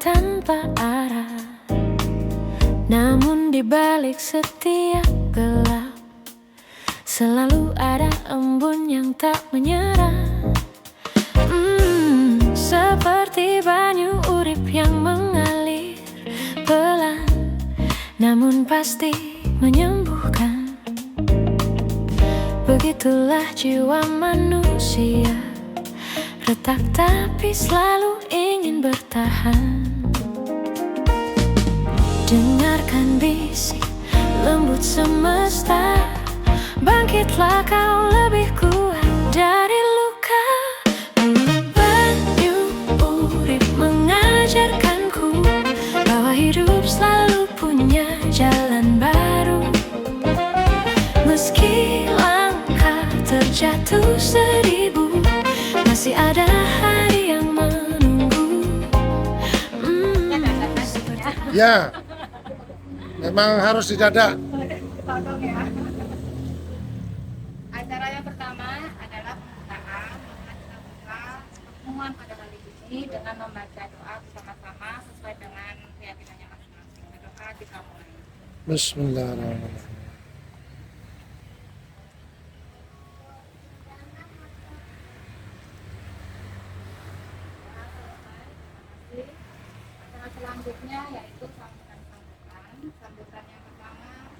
tanpa arah. Namun di balik setiap gelap selalu ada embun yang tak menyerah. Seperti banyu urip yang mengalir pelan, namun pasti menyembuhkan. Begitulah jiwa manusia, retak tapi selalu ingin bertahan. Dengarkan bisik lembut semesta, bangkitlah kau lebih kuat dari luka. Banyu urip mengajarkanku bahwa hidup selalu punya jalan baru. Meski langkah terjatuh seribu, masih ada hari yang menunggu. Ya, memang harus didadak. Acara yang pertama adalah pembukaan pertemuan pada kali ini dengan membaca doa bersama-sama sesuai dengan keyakinannya masing-masing. Berdoa kita mulai. Bismillahirrahmanirrahim. Acara selanjutnya yaitu sambutan. Sambutan yang pertama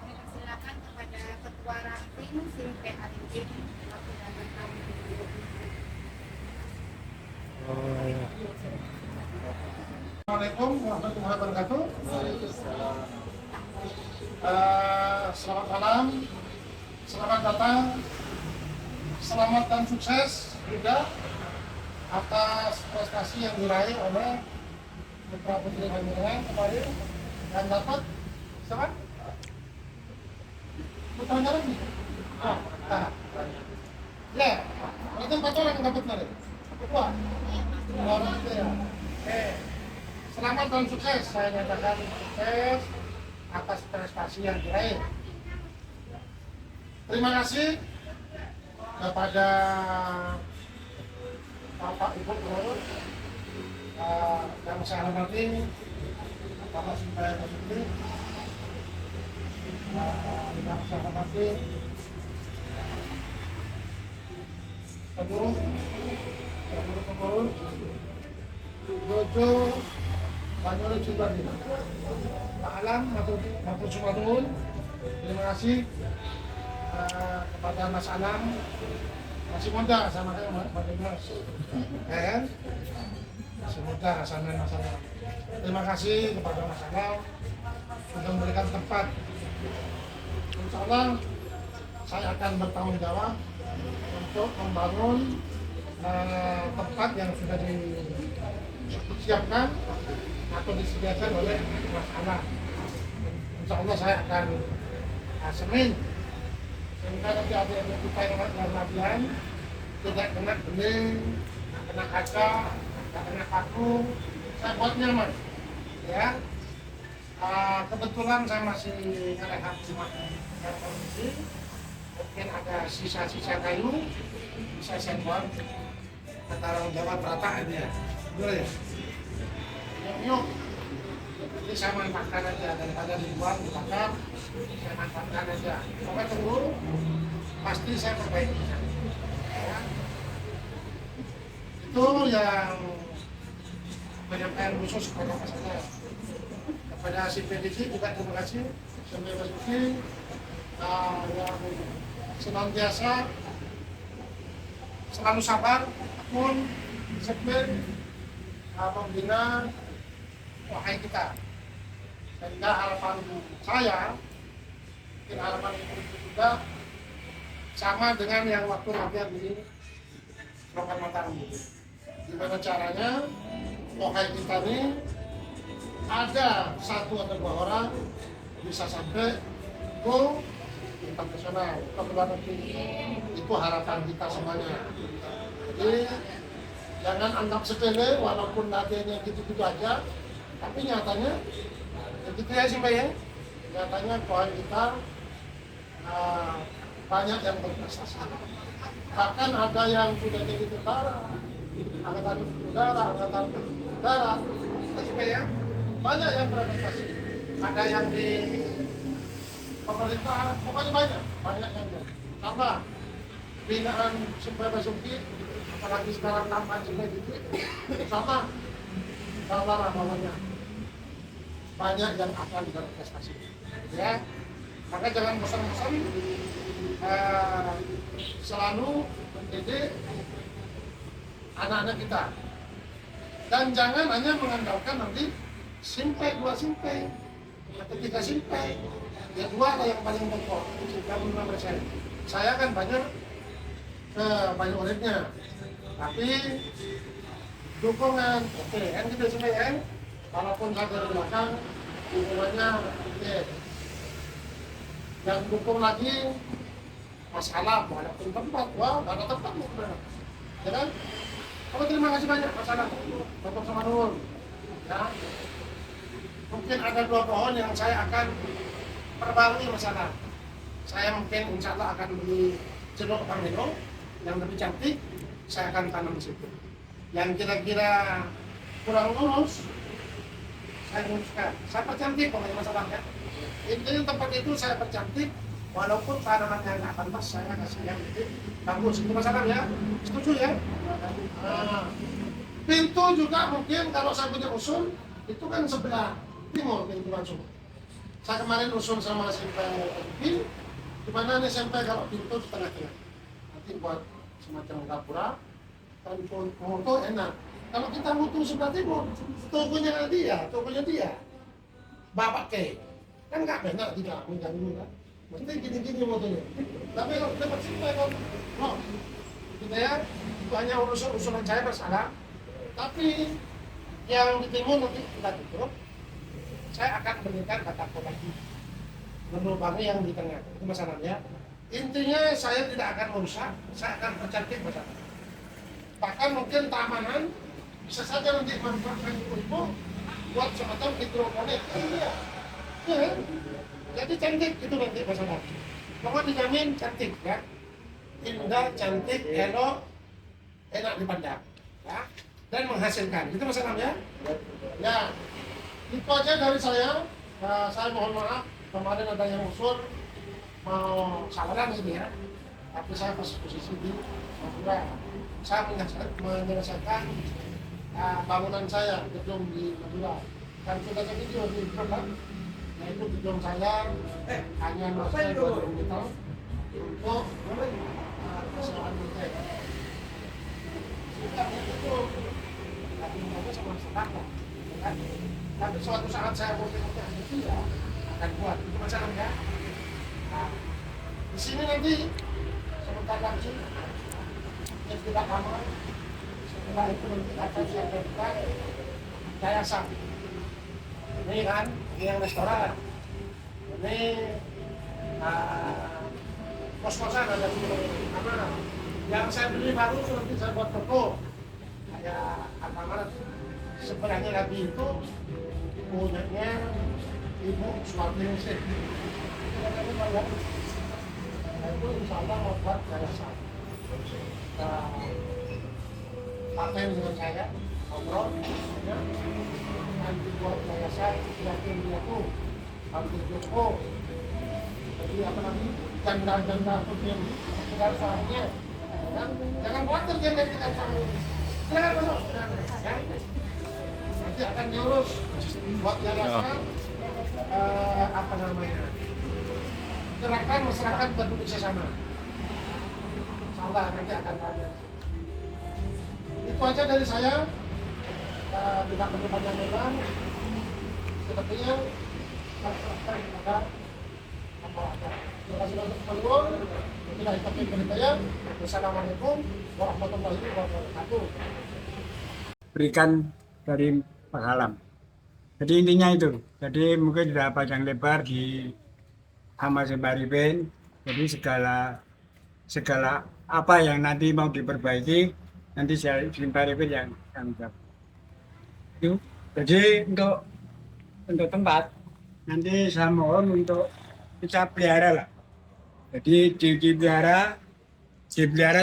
kami persilakan kepada Ketua Ranting Simpe Arifin waktu dan bertamu. Assalamualaikum warahmatullahi wabarakatuh. Selamat malam, selamat datang, selamat dan sukses juga atas prestasi yang diraih oleh putra putri kami kemarin dan dapat siapa? Putranya lagi? Ya, berarti 4 orang yang dapat kemarin. Ketua? 2 orang itu ya. Oke. Selamat dan sukses, saya nyatakan sukses atas prestasi yang diraih. Terima kasih kepada Bapak Ibu Guru yang saya hormati, Bapak Simpai Masudi, yang saya hormati pengurus, Dojo Banyuwangi Cibadi, Pak Alam, matur sumatun. Terima kasih kepada Mas Alam, masih muda sama kayak Mas Dimas, masih muda sama Mas Alam. Terima kasih kepada Mas Alam sudah memberikan tempat. Insya Allah saya akan bertanggung jawab untuk membangun tempat yang sudah disiapkan atau disediakan oleh Mas Alam. Insya Allah saya akan semin sehingga nanti adik-adik kita yang dalam latihan tidak kena bening, tidak kena kaca, tidak kena paku. Saya buat nyaman, ya. Kebetulan saya masih ngerehat rumah yang kondisi, mungkin ada sisa-sisa kayu, bisa saya buat antara jawab rataannya, boleh. Yuk, jadi saya manfaatkan aja daripada dibuang, dibakar, saya manfaatkan aja. Pokoknya tunggu, pasti saya perbaiki. Ya. Itu yang penyampaian khusus kepada masyarakat. Kepada si PDC juga terima kasih, sampai Basuki yang senantiasa selalu sabar, pun disiplin membina wahai kita. Sehingga harapan saya, mungkin harapan itu juga sama dengan yang waktu latihan di Selokan Mataram. Gimana caranya wahai kita ini ada 1 atau 2 orang bisa sampai go internasional ke luar negeri. Itu harapan kita semuanya. Jadi jangan anggap sepele walaupun latihannya gitu-gitu aja, tapi nyatanya begitu ya sih Mbak ya. Nyatanya poin kita banyak yang berprestasi. Bahkan ada yang sudah jadi tentara, angkatan udara, angkatan darat, kita supaya banyak yang berprestasi. Ada yang di pemerintah, pokoknya banyak yang tambah binaan Simpay Basuki, apalagi sekarang tambahan Simpay gitu, sama lah bawahnya. Banyak yang akan berprestasi. Ya, maka jangan bosan-bosan selalu mendidik anak-anak kita. Dan jangan hanya mengandalkan nanti Simpay, 2 Simpay, atau 3 Simpay. Ya 2 lah yang paling pokok, 95%. Saya kan banyak muridnya, tapi dukungan, oke, kan gitu Simpay kan? Walaupun saya dari belakang, dukungannya oke. Yang dukung lagi masalah, walaupun tempat, wah, ada tempat nih, ya kan? Kamu terima kasih banyak masalah, Bapak sama Nur. Ya, mungkin ada 2 pohon yang saya akan perbarui masalah. Saya mungkin insya Allah akan beli jeruk parmelo yang lebih cantik, saya akan tanam di situ. Yang kira-kira kurang lurus, saya luruskan. Saya percantik pokoknya masalahnya. Intinya tempat itu saya percantik, walaupun tanamannya nggak pantas, saya kasih yang lebih bagus. Itu masalah ya, setuju ya? Pintu juga mungkin kalau saya punya usul, itu kan sebelah timur pintu langsung. Saya kemarin usul sama Simpay Pin, dimana nih Simpay kalau pintu di tengah-tengah. Nanti buat semacam gapura, dan foto enak. Kalau kita butuh sebelah timur, tokonya dia, bapak ke, kan nggak benar tidak mengganggu kan. Mesti gini-gini motonya. Tapi kalau dapat Simpay kan, gitu ya, itu hanya usulan saya bersalah. Tapi yang di timur nanti kita tutup, saya akan berikan batako lagi, menubangi yang di tengah. Itu masalahnya. Intinya saya tidak akan merusak, saya akan percantik masalah. Bahkan mungkin tamanan bisa saja nanti manfaatkan itu buat semacam hidroponik. Iya. Ya. Jadi cantik itu nanti masalah. Pokoknya dijamin cantik ya. Indah, cantik, elok, enak dipandang. Ya. Dan menghasilkan. Itu masalahnya. Ya. Itu aja dari saya. Saya mohon maaf kemarin ada yang usul mau sawaran gitu ya. Tapi saya posisi di Madura. Saya menyelesaikan bangunan saya, gedung di Madura. Dan sudah ada video di YouTube kan. Yaitu gedung saya hanya masuk 2 meter untuk kesalahan hotel. Sudah itu lagi ngomong sama masyarakat, kan? Tapi suatu saat saya mau pindah itu ya akan buat itu masalahnya. Nah, di sini nanti sebentar lagi yang tidak lama setelah itu nanti akan saya berikan yayasan. Ini kan, ini yang restoran, ini kos-kosan ada di mana. Yang saya beli baru nanti saya buat toko kayak apa sebenarnya lagi itu punyanya Ibu Suwarti Ningsih. Itu insya Allah mau buat yayasan. Pakai dengan saya ngobrol, ya. Nanti buat yayasan yakin dia tuh hampir Joko. Jadi apa lagi janda-janda tuh yang sekedar suaminya. Jangan khawatir janda kita suami. Silakan masuk. Ya. Nanti akan diurus buat yayasan apa namanya? Gerakan masyarakat berduduk sama. Insyaallah nanti akan ada. Itu aja dari saya. Tidak perlu panjang lebar. Sepertinya kita serahkan kepada apa ada. Terima kasih banyak teman-teman. Bila itu berita. Wassalamualaikum warahmatullahi wabarakatuh. Berikan dari penghalam. Jadi intinya itu. Jadi mungkin tidak panjang lebar di sama Simpay Arifin. Jadi segala apa yang nanti mau diperbaiki nanti Simpay Arifin yang jawab. Itu. Jadi untuk tempat nanti saya mohon untuk kita pelihara lah. Jadi dipelihara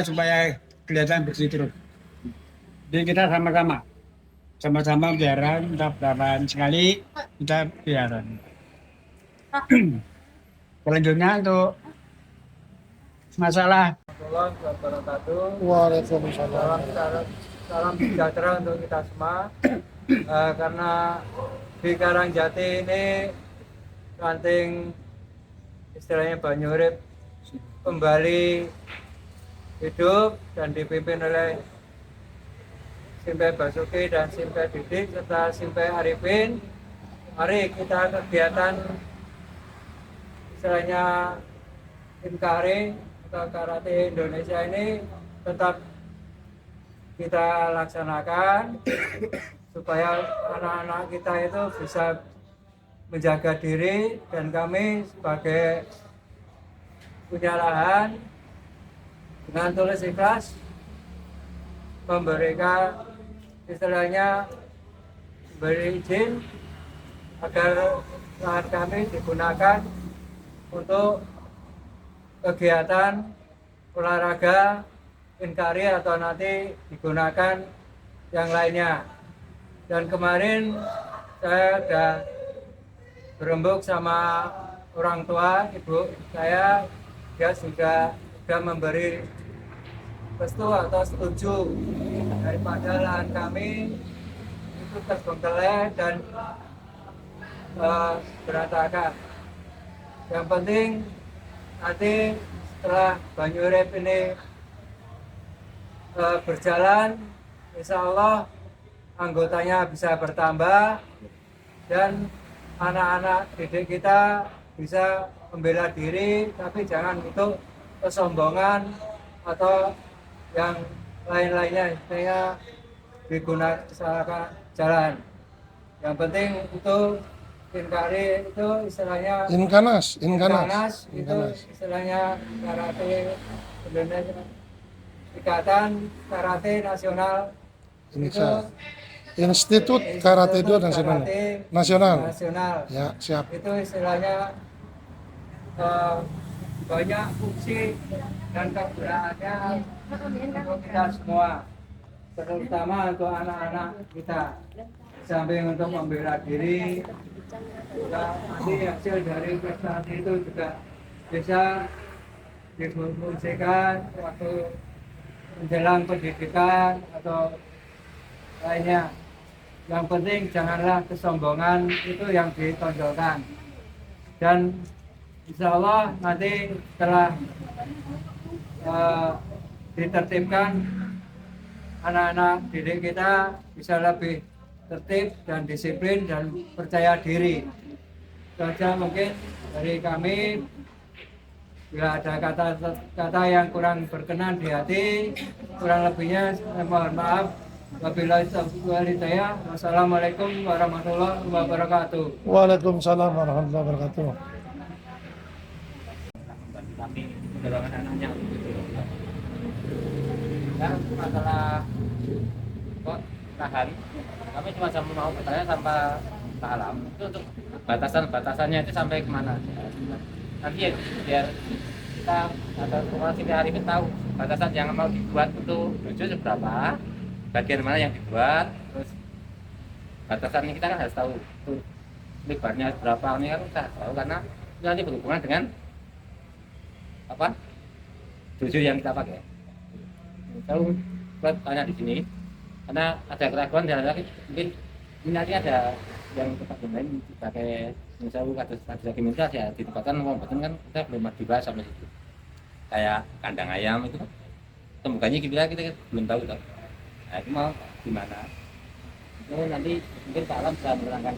supaya kelihatan bersih terus. Jadi kita sama-sama sama-sama pelihara, entah berapaan sekali kita pelihara. Selanjutnya untuk masalah Warahmatullahi wabarakatuh. Waalaikumsalam. Salam sejahtera untuk kita semua. Karena di Karangjati ini ranting istilahnya Banyurip kembali hidup dan dipimpin oleh Simpe Basuki dan Simpe Didik serta Simpe Arifin. Mari kita kegiatan istilahnya Inkari atau Karate Indonesia ini tetap kita laksanakan supaya anak-anak kita itu bisa menjaga diri, dan kami sebagai punya lahan dengan tulus ikhlas memberikan istilahnya beri izin agar lahan kami digunakan untuk kegiatan olahraga Inkari atau nanti digunakan yang lainnya. Dan kemarin saya sudah berembuk sama orang tua ibu saya, dia sudah memberi restu atau setuju daripada lahan kami itu terbengkelai dan berantakan. Yang penting nanti setelah Banyurip ini berjalan, insya Allah anggotanya bisa bertambah dan anak-anak didik kita bisa membela diri, tapi jangan untuk kesombongan atau yang lain-lainnya sehingga digunakan jalan. Yang penting itu Inkari itu istilahnya Inkanas. itu istilahnya karate Indonesia, Ikatan Karate Nasional Indonesia. Institut Karate itu nasional. Ya, siap. Itu istilahnya banyak fungsi dan kegunaannya untuk kita semua, terutama untuk anak-anak kita. Samping untuk membela diri, juga nanti hasil dari prestasi itu juga bisa difungsikan waktu menjelang pendidikan atau lainnya. Yang penting janganlah kesombongan itu yang ditonjolkan. Dan insya Allah nanti setelah ditertibkan, anak-anak didik kita bisa lebih tertib dan disiplin dan percaya diri. Itu saja mungkin dari kami. Bila ada kata-kata yang kurang berkenan di hati, kurang lebihnya saya mohon maaf. Wabillahi taufiq wal hidayah. Wassalamualaikum warahmatullahi wabarakatuh. Waalaikumsalam warahmatullahi wabarakatuh. Tapi kedalaman anaknya dan masalah kok tahan, kami cuma mau bertanya tanpa alam itu untuk batasannya itu sampai kemana nanti ya, biar kita atau Simpe Arifin tahu batasan yang mau dibuat untuk dojo seberapa, bagian mana yang dibuat, terus batasan kita kan harus tahu tuh lebarnya berapa, ini kan kita tahu karena itu nanti berhubungan dengan apa dojo yang kita pakai. Tahu buat tanya di sini karena ada keraguan dan mungkin ini nanti ada yang tempat lain pakai misalnya kados lagi minta ya ditempatkan uang betul kan kita belum dibahas sampai situ. Kayak kandang ayam itu tembuganya kita belum tahu tuh. Nah itu mau gimana? Itu nanti mungkin Pak Alam bisa menerangkan.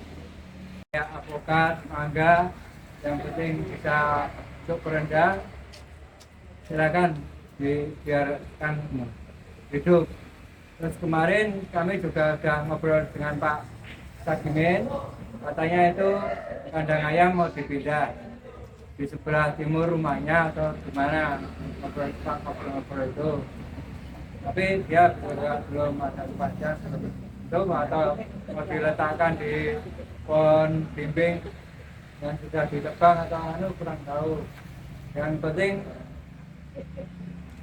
Ya, avokat, mangga, yang penting bisa untuk rendah, silakan dibiarkan hidup. Terus kemarin kami juga sudah ngobrol dengan Pak Sagimin, katanya itu kandang ayam mau dipindah di sebelah timur rumahnya atau gimana, ngobrol itu. Tapi dia belum ada kepastian seperti itu atau mau diletakkan di pohon bimbing yang sudah ditebang atau kurang tahu. Yang penting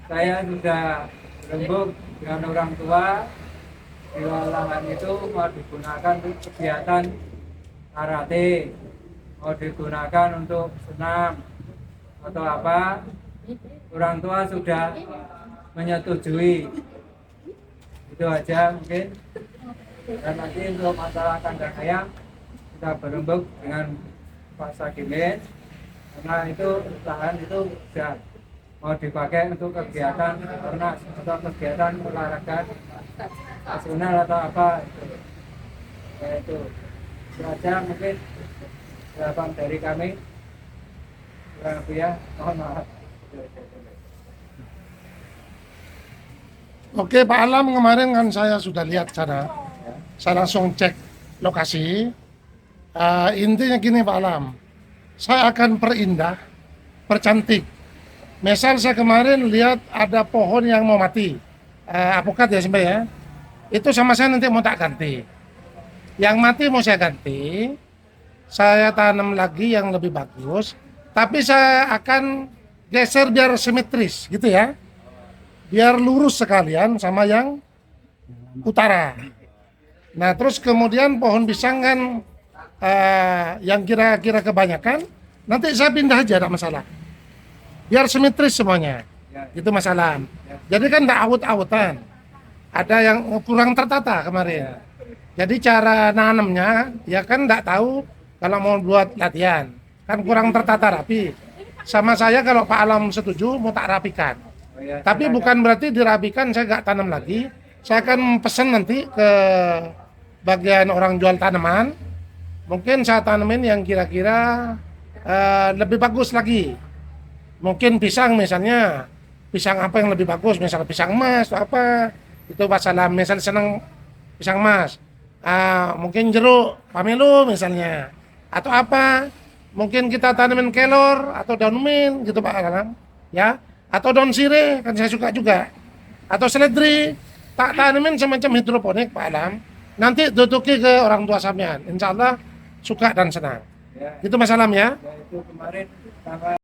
saya sudah berembuk dengan orang tua di lahan itu mau digunakan untuk kegiatan karate, mau digunakan untuk senam atau apa, orang tua sudah menyetujui. Itu aja mungkin. Dan nanti untuk masalah kandang ayam kita berembuk dengan Pak Sakimin, karena itu lahan itu sudah mau dipakai untuk kegiatan ternak atau kegiatan olahraga nasional atau apa itu. Ya, itu saja mungkin jawaban dari kami. Kurang lebih ya, mohon maaf. Oke, Pak Alam, kemarin kan saya sudah lihat sana. Saya langsung cek lokasi. Intinya gini Pak Alam, saya akan perindah, percantik. Misal saya kemarin lihat ada pohon yang mau mati, apokat ya sampai ya. Itu sama saya nanti mau tak ganti. Yang mati mau saya ganti, saya tanam lagi yang lebih bagus. Tapi saya akan geser biar simetris gitu ya. Biar lurus sekalian sama yang utara. Nah terus kemudian pohon pisang kan yang kira-kira kebanyakan, nanti saya pindah aja, tidak masalah. Biar simetris semuanya, itu masalah. Jadi kan tidak awut-awutan. Ada yang kurang tertata kemarin. Jadi cara nanamnya, ya kan tidak tahu kalau mau buat latihan. Kan kurang tertata rapi. Sama saya kalau Pak Alam setuju, mau tak rapikan. Tapi bukan berarti dirapikan saya nggak tanam lagi. Saya akan pesan nanti ke bagian orang jual tanaman. Mungkin saya tanemin yang kira-kira lebih bagus lagi. Mungkin pisang misalnya, pisang apa yang lebih bagus, misalnya pisang emas atau apa. Itu Pak Salam misalnya senang pisang emas. Mungkin jeruk pamelo misalnya. Atau apa, mungkin kita tanemin kelor atau daun mint gitu Pak Salam. Ya. Atau daun sirih, kan saya suka juga. Atau seledri, tak tanemin semacam hidroponik Pak Alam. Nanti duduki ke orang tua sampean, insya Allah suka dan senang. Ya. Itu Mas Alam ya. Ya, itu kemarin tanggal